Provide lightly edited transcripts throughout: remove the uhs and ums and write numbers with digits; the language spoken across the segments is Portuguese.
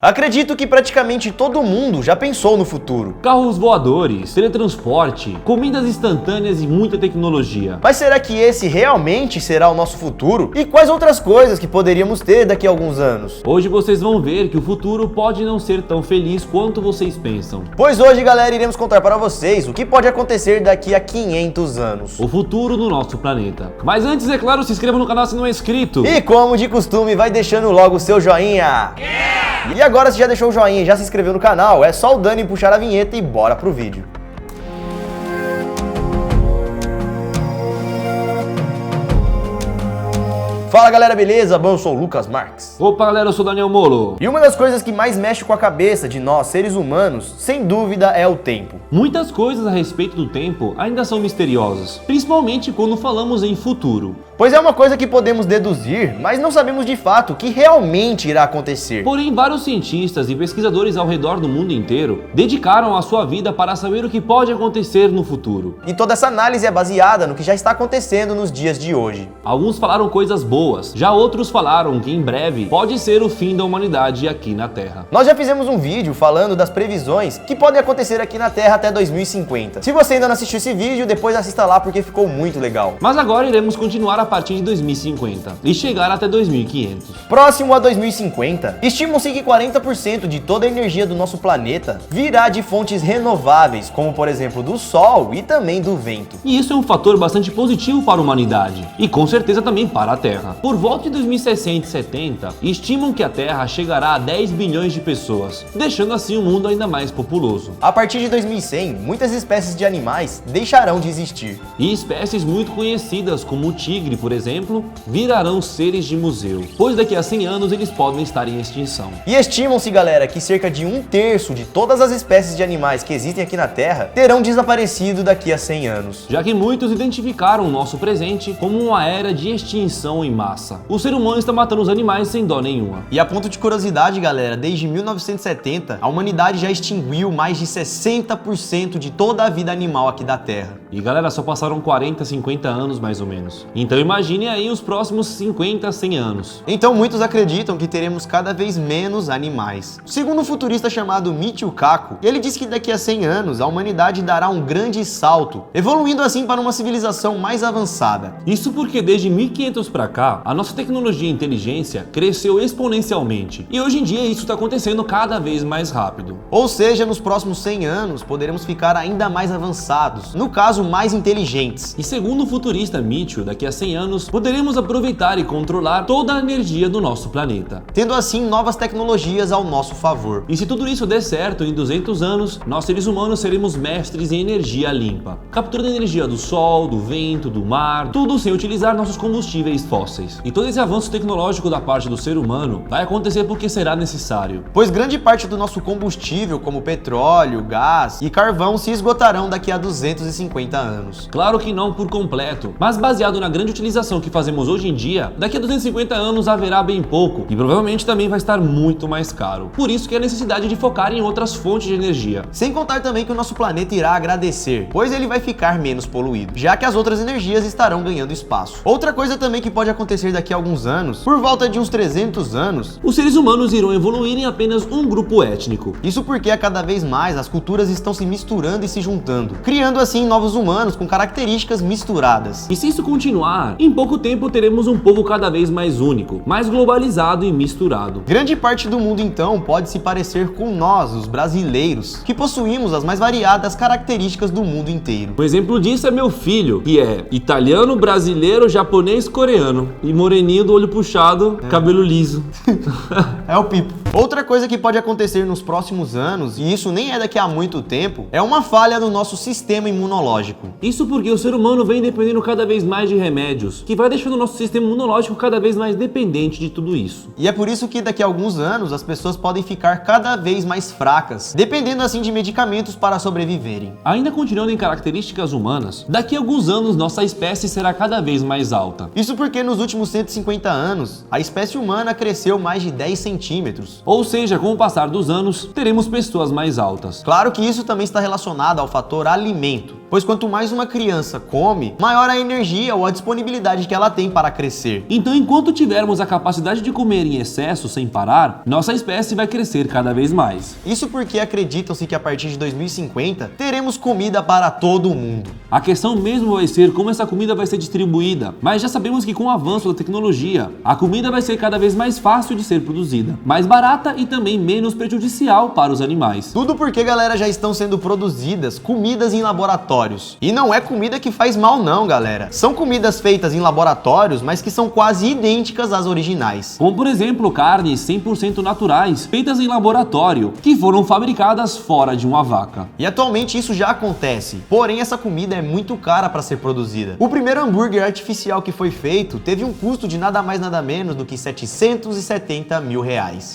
Acredito que praticamente todo mundo já pensou no futuro. Carros voadores, teletransporte, comidas instantâneas e muita tecnologia. Mas será que esse realmente será o nosso futuro? E quais outras coisas que poderíamos ter daqui a alguns anos? Hoje vocês vão ver que o futuro pode não ser tão feliz quanto vocês pensam. Pois hoje, galera, iremos contar para vocês o que pode acontecer daqui a 500 anos. O futuro no nosso planeta. Mas antes, é claro, se inscreva no canal se não é inscrito. E como de costume, vai deixando logo o seu joinha. E agora, se já deixou o joinha e já se inscreveu no canal, é só o Dani puxar a vinheta e bora pro vídeo. Fala galera, beleza? Bom, eu sou o Lucas Marques. Opa galera, eu sou o Daniel Molo. E uma das coisas que mais mexe com a cabeça de nós, seres humanos, sem dúvida é o tempo. Muitas coisas a respeito do tempo ainda são misteriosas, principalmente quando falamos em futuro. Pois é uma coisa que podemos deduzir, mas não sabemos de fato o que realmente irá acontecer. Porém, vários cientistas e pesquisadores ao redor do mundo inteiro dedicaram a sua vida para saber o que pode acontecer no futuro. E toda essa análise é baseada no que já está acontecendo nos dias de hoje. Alguns falaram coisas boas, já outros falaram que em breve pode ser o fim da humanidade aqui na Terra. Nós já fizemos um vídeo falando das previsões que podem acontecer aqui na Terra até 2050. Se você ainda não assistiu esse vídeo, depois assista lá porque ficou muito legal. Mas agora iremos continuar a partir de 2050 e chegar até 2500. Próximo a 2050, estimam-se que 40% de toda a energia do nosso planeta virá de fontes renováveis, como por exemplo do Sol e também do vento. E isso é um fator bastante positivo para a humanidade e com certeza também para a Terra. Por volta de 2060 e 70, estimam que a Terra chegará a 10 bilhões de pessoas, deixando assim o mundo ainda mais populoso. A partir de 2100, muitas espécies de animais deixarão de existir. E espécies muito conhecidas, como o tigre, por exemplo, virarão seres de museu, pois daqui a 100 anos eles podem estar em extinção. E estimam-se, galera, que cerca de 1/3 de todas as espécies de animais que existem aqui na Terra terão desaparecido daqui a 100 anos. Já que muitos identificaram o nosso presente como uma era de extinção em massa. O ser humano está matando os animais sem dó nenhuma. E a ponto de curiosidade, galera, desde 1970, a humanidade já extinguiu mais de 60% de toda a vida animal aqui da Terra. E galera, só passaram 40, 50 anos mais ou menos. Então imagine aí os próximos 50, 100 anos. Então muitos acreditam que teremos cada vez menos animais. Segundo um futurista chamado Michio Kaku, ele diz que daqui a 100 anos a humanidade dará um grande salto, evoluindo assim para uma civilização mais avançada. Isso porque desde 1500 para cá, a nossa tecnologia e inteligência cresceu exponencialmente. E hoje em dia isso está acontecendo cada vez mais rápido. Ou seja, nos próximos 100 anos poderemos ficar ainda mais avançados, no caso mais inteligentes. E segundo o futurista Michio, daqui a 100 anos poderemos aproveitar e controlar toda a energia do nosso planeta, tendo assim novas tecnologias ao nosso favor. E se tudo isso der certo, em 200 anos, nós seres humanos seremos mestres em energia limpa, capturando a energia do sol, do vento, do mar, tudo sem utilizar nossos combustíveis fósseis. E todo esse avanço tecnológico da parte do ser humano vai acontecer porque será necessário. Pois grande parte do nosso combustível, como petróleo, gás e carvão, se esgotarão daqui a 250 anos. Claro que não por completo, mas baseado na grande utilização que fazemos hoje em dia, daqui a 250 anos haverá bem pouco e provavelmente também vai estar muito mais caro. Por isso que a necessidade de focar em outras fontes de energia. Sem contar também que o nosso planeta irá agradecer, pois ele vai ficar menos poluído, já que as outras energias estarão ganhando espaço. Outra coisa também que pode acontecer daqui a alguns anos, por volta de uns 300 anos, os seres humanos irão evoluir em apenas um grupo étnico. Isso porque a cada vez mais as culturas estão se misturando e se juntando, criando assim novos humanos com características misturadas. E se isso continuar, em pouco tempo teremos um povo cada vez mais único, mais globalizado e misturado. Grande parte do mundo então pode se parecer com nós, os brasileiros, que possuímos as mais variadas características do mundo inteiro. Um exemplo disso é meu filho, que é italiano, brasileiro, japonês, coreano e moreninho do olho puxado, cabelo liso. É o Pipo. Outra coisa que pode acontecer nos próximos anos, e isso nem é daqui a muito tempo, é uma falha no nosso sistema imunológico. Isso porque o ser humano vem dependendo cada vez mais de remédios, que vai deixando o nosso sistema imunológico cada vez mais dependente de tudo isso. E é por isso que daqui a alguns anos as pessoas podem ficar cada vez mais fracas, dependendo assim de medicamentos para sobreviverem. Ainda continuando em características humanas, daqui a alguns anos nossa espécie será cada vez mais alta. Isso porque nos últimos 150 anos, a espécie humana cresceu mais de 10 centímetros. Ou seja, com o passar dos anos, teremos pessoas mais altas. Claro que isso também está relacionado ao fator alimento. pois quanto mais uma criança come, maior a energia ou a disponibilidade que ela tem para crescer. Então, enquanto tivermos a capacidade de comer em excesso sem parar, nossa espécie vai crescer cada vez mais. Isso porque acreditam-se que a partir de 2050 teremos comida para todo mundo. A questão mesmo vai ser como essa comida vai ser distribuída, mas já sabemos que com o avanço da tecnologia, a comida vai ser cada vez mais fácil de ser produzida, mais barata e também menos prejudicial para os animais. Tudo porque, galera, já estão sendo produzidas comidas em laboratórios. E não é comida que faz mal não, galera. São comidas feitas em laboratórios, mas que são quase idênticas às originais. Como por exemplo, carnes 100% naturais, feitas em laboratório, que foram fabricadas fora de uma vaca. E atualmente isso já acontece, porém essa comida é muito cara para ser produzida. O primeiro hambúrguer artificial que foi feito teve um custo de nada mais nada menos do que R$770 mil.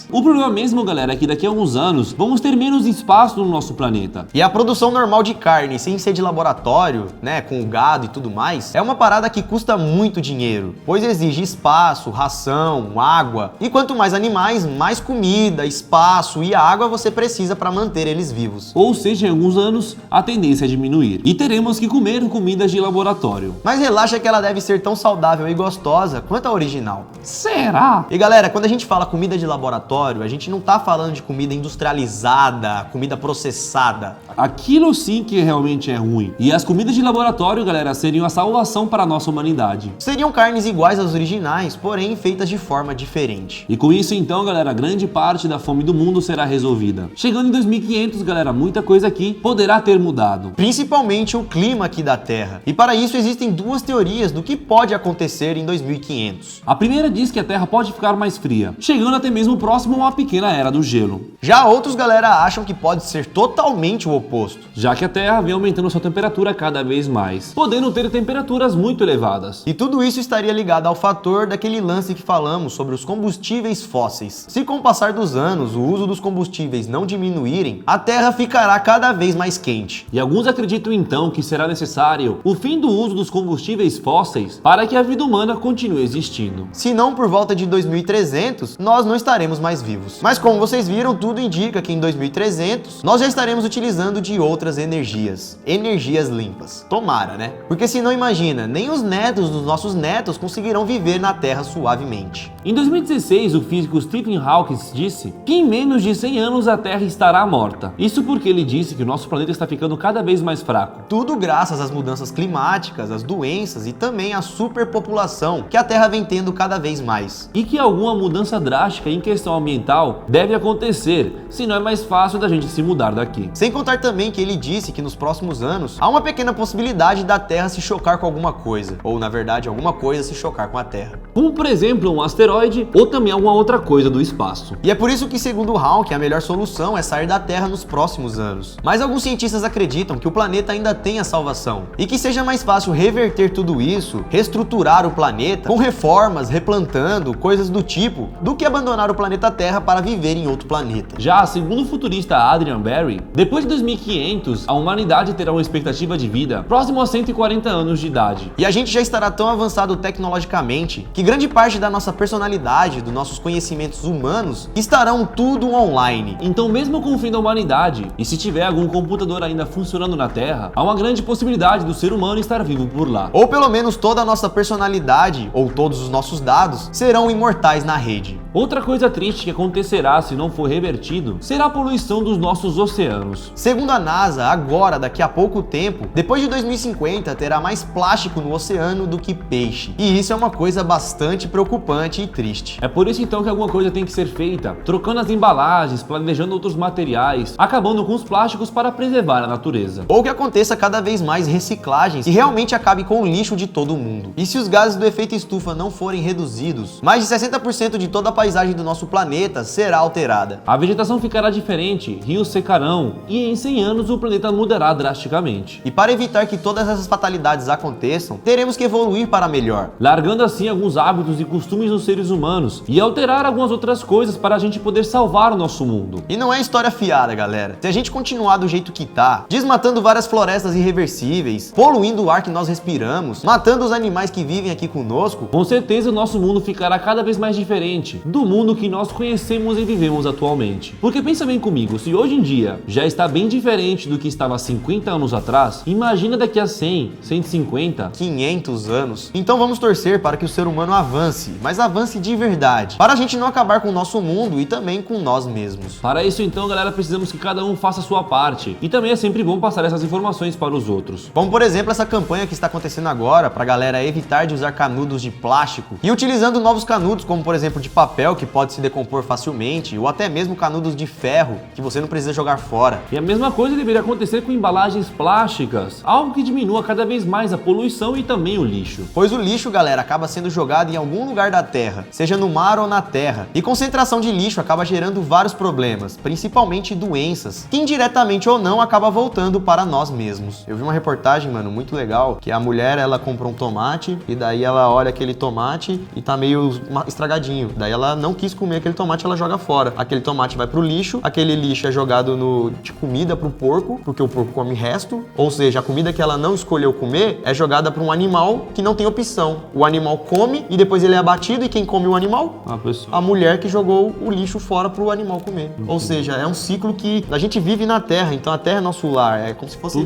O problema mesmo, galera, é que daqui a alguns anos vamos ter menos espaço no nosso planeta. E a produção normal de carne, sem ser de laboratório, né, com o gado e tudo mais, é uma parada que custa muito dinheiro, pois exige espaço, ração, água. E quanto mais animais, mais comida, espaço e água você precisa para manter eles vivos. Ou seja, em alguns anos a tendência é diminuir e teremos que comer comidas de laboratório. Mas relaxa que ela deve ser tão saudável e gostosa quanto a original. Será? E galera, quando a gente fala comida de laboratório, a gente não tá falando de comida industrializada, comida processada. Aquilo sim que realmente é ruim. E as comidas de laboratório, galera, seriam a salvação para a nossa humanidade. Seriam carnes iguais às originais, porém feitas de forma diferente. E com isso então, galera, grande parte da fome do mundo será resolvida. Chegando em 2500, galera, muita coisa aqui poderá ter mudado. Principalmente o clima aqui da Terra. E para isso existem duas teorias do que pode acontecer em 2500. A primeira diz que a Terra pode ficar mais fria, chegando até mesmo próximo a uma pequena era do gelo. Já outros, galera, acham que pode ser totalmente o oposto, já que a Terra vem aumentando sua temperatura cada vez mais, podendo ter temperaturas muito elevadas. E tudo isso estaria ligado ao fator daquele lance que falamos sobre os combustíveis fósseis. Se com o passar dos anos o uso dos combustíveis não diminuírem, a Terra ficará cada vez mais quente. E alguns acreditam então que será necessário o fim do uso dos combustíveis fósseis para que a vida humana continue existindo. Se não por volta de 2300, nós não estaremos mais vivos. Mas como vocês viram, tudo indica que em 2300 nós já estaremos utilizando de outras energias limpas. Tomara, né? Porque senão imagina, nem os netos dos nossos netos conseguirão viver na Terra suavemente. Em 2016, o físico Stephen Hawking disse que em menos de 100 anos a Terra estará morta. Isso porque ele disse que o nosso planeta está ficando cada vez mais fraco. Tudo graças às mudanças climáticas, às doenças e também à superpopulação que a Terra vem tendo cada vez mais. E que alguma mudança drástica em questão ambiental deve acontecer, senão é mais fácil da gente se mudar daqui. Sem contar também que ele disse que nos próximos anos há uma pequena possibilidade da Terra se chocar com alguma coisa, ou na verdade alguma coisa se chocar com a Terra. Como por exemplo um asteroide ou também alguma outra coisa do espaço. E é por isso que, segundo Hawking, a melhor solução é sair da Terra nos próximos anos. Mas alguns cientistas acreditam que o planeta ainda tem a salvação e que seja mais fácil reverter tudo isso, reestruturar o planeta com reformas, replantando, coisas do tipo, do que abandonar o planeta Terra para viver em outro planeta. Já segundo o futurista Adrian Berry, depois de 2500, a humanidade terá uma expectativa de vida próximo a 140 anos de idade. E a gente já estará tão avançado tecnologicamente que grande parte da nossa personalidade, dos nossos conhecimentos humanos, estarão tudo online. Então, mesmo com o fim da humanidade, e se tiver algum computador ainda funcionando na Terra, há uma grande possibilidade do ser humano estar vivo por lá. Ou pelo menos toda a nossa personalidade, ou todos os nossos dados, serão imortais na rede. Outra coisa triste que acontecerá se não for revertido será a poluição dos nossos oceanos. Segundo a NASA, agora, daqui a pouco tempo, depois de 2050, terá mais plástico no oceano do que peixe. E isso é uma coisa bastante preocupante e triste. É por isso então que alguma coisa tem que ser feita, trocando as embalagens, planejando outros materiais, acabando com os plásticos para preservar a natureza. Ou que aconteça cada vez mais reciclagens e realmente acabe com o lixo de todo mundo. E se os gases do efeito estufa não forem reduzidos, mais de 60% de toda a paisagem do nosso planeta será alterada. A vegetação ficará diferente, rios secarão e em 100 anos o planeta mudará drasticamente. E para evitar que todas essas fatalidades aconteçam, teremos que evoluir para melhor, largando assim alguns hábitos e costumes dos seres humanos e alterar algumas outras coisas para a gente poder salvar o nosso mundo. E não é história fiada, galera. Se a gente continuar do jeito que tá, desmatando várias florestas irreversíveis, poluindo o ar que nós respiramos, matando os animais que vivem aqui conosco, com certeza o nosso mundo ficará cada vez mais diferente do mundo que nós conhecemos e vivemos atualmente. Porque pensa bem comigo, se hoje em dia já está bem diferente do que estava há 50 anos atrás, atrás, imagina daqui a 100, 150, 500 anos. Então vamos torcer para que o ser humano avance, mas avance de verdade, para a gente não acabar com o nosso mundo e também com nós mesmos. Para isso então, galera, precisamos que cada um faça a sua parte. E também é sempre bom passar essas informações para os outros. Como por exemplo essa campanha que está acontecendo agora para a galera evitar de usar canudos de plástico e utilizando novos canudos, como por exemplo de papel, que pode se decompor facilmente, ou até mesmo canudos de ferro, que você não precisa jogar fora. E a mesma coisa deveria acontecer com embalagens plásticas, algo que diminua cada vez mais a poluição e também o lixo. Pois o lixo, galera, acaba sendo jogado em algum lugar da Terra, seja no mar ou na terra. E concentração de lixo acaba gerando vários problemas, principalmente doenças, que indiretamente ou não acaba voltando para nós mesmos. Eu vi uma reportagem, mano, muito legal, que a mulher, ela compra um tomate e daí ela olha aquele tomate e tá meio estragadinho. Daí ela não quis comer aquele tomate, ela joga fora. Aquele tomate vai pro lixo, aquele lixo é jogado de comida pro porco, porque o porco come resto, ou seja, a comida que ela não escolheu comer é jogada para um animal que não tem opção. O animal come e depois ele é abatido, e quem come o animal? A pessoa. A mulher que jogou o lixo fora pro animal comer. Ou seja, é um ciclo que a gente vive na Terra, então a Terra é nosso lar, é como se fosse...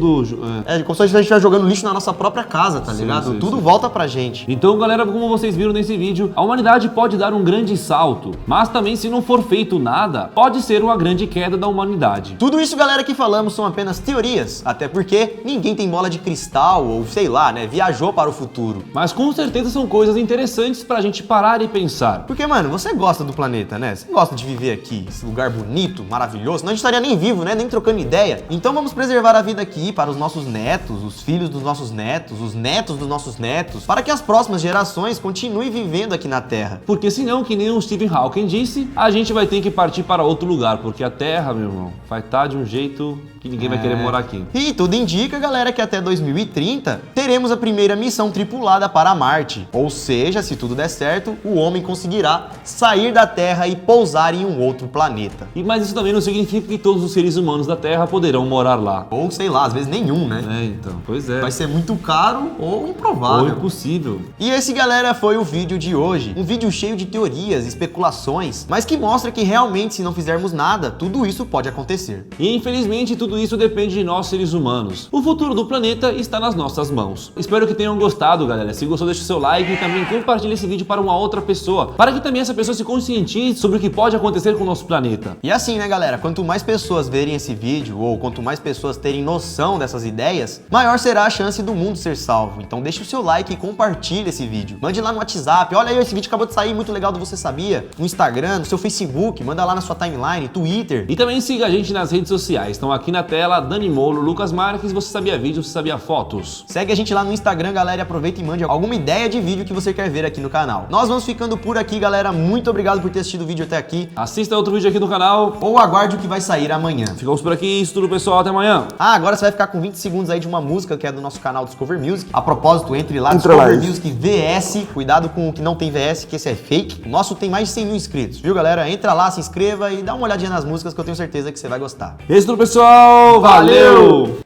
É como se a gente estivesse jogando lixo na nossa própria casa, tá ligado? Sim, Tudo sim. volta pra gente. Então, galera, como vocês viram nesse vídeo, a humanidade pode dar um grande salto, mas também, se não for feito nada, pode ser uma grande queda da humanidade. Tudo isso, galera, que falamos são apenas teorias, até porque ninguém tem bola de cristal ou sei lá, né, viajou para o futuro. Mas com certeza são coisas interessantes pra gente parar e pensar. Porque, mano, você gosta do planeta, né? Você gosta de viver aqui, esse lugar bonito, maravilhoso, senão a gente estaria nem vivo, né, nem trocando ideia. Então vamos preservar a vida aqui para os nossos netos, os filhos dos nossos netos, os netos dos nossos netos, para que as próximas gerações continuem vivendo aqui na Terra. Porque senão, que nem o Stephen Hawking disse, a gente vai ter que partir para outro lugar, porque a Terra, meu irmão, vai estar de um jeito que ninguém vai querer morar aqui. E tudo indica, galera, que até 2030 teremos a primeira missão tripulada para Marte. Ou seja, se tudo der certo, o homem conseguirá sair da Terra e pousar em um outro planeta. Mas isso também não significa que todos os seres humanos da Terra poderão morar lá. Ou sei lá, às vezes nenhum, né? Então, pois é. Vai ser muito caro ou improvável. Ou impossível. E esse, galera, foi o vídeo de hoje. Um vídeo cheio de teorias, especulações, mas que mostra que realmente, se não fizermos nada, tudo isso pode acontecer. E infelizmente tudo isso depende de nós, seres humanos. O futuro do planeta está nas nossas mãos. Espero que tenham gostado, galera. Se gostou, deixa o seu like e também compartilhe esse vídeo para uma outra pessoa, para que também essa pessoa se conscientize sobre o que pode acontecer com o nosso planeta. E assim, né, galera, quanto mais pessoas verem esse vídeo, ou quanto mais pessoas terem noção dessas ideias, maior será a chance do mundo ser salvo. Então deixa o seu like e compartilhe esse vídeo. Mande lá no WhatsApp, olha aí, esse vídeo acabou de sair, muito legal do Você Sabia. No Instagram, no seu Facebook, manda lá na sua timeline, Twitter. E também siga a gente nas redes sociais. Estão aqui na tela, Dani Molo, Lucas Marques, Você Sabia Vídeo, Você Sabia Fotos. Segue a gente lá no Instagram, galera, e aproveita e mande alguma ideia de vídeo que você quer ver aqui no canal. Nós vamos ficando por aqui, galera. Muito obrigado por ter assistido o vídeo até aqui. Assista outro vídeo aqui no canal. Ou aguarde o que vai sair amanhã. Ficamos por aqui, isso tudo, pessoal. Até amanhã. Ah, agora você vai ficar com 20 segundos aí de uma música que é do nosso canal Discover Music. A propósito, entre lá, Discover Music VS. Cuidado com o que não tem VS, que esse é fake. O nosso tem mais de 100 mil inscritos, viu, galera? Entra lá, se inscreva e dá uma olhadinha nas músicas que eu tenho certeza que você vai gostar. É isso tudo, pessoal. Valeu!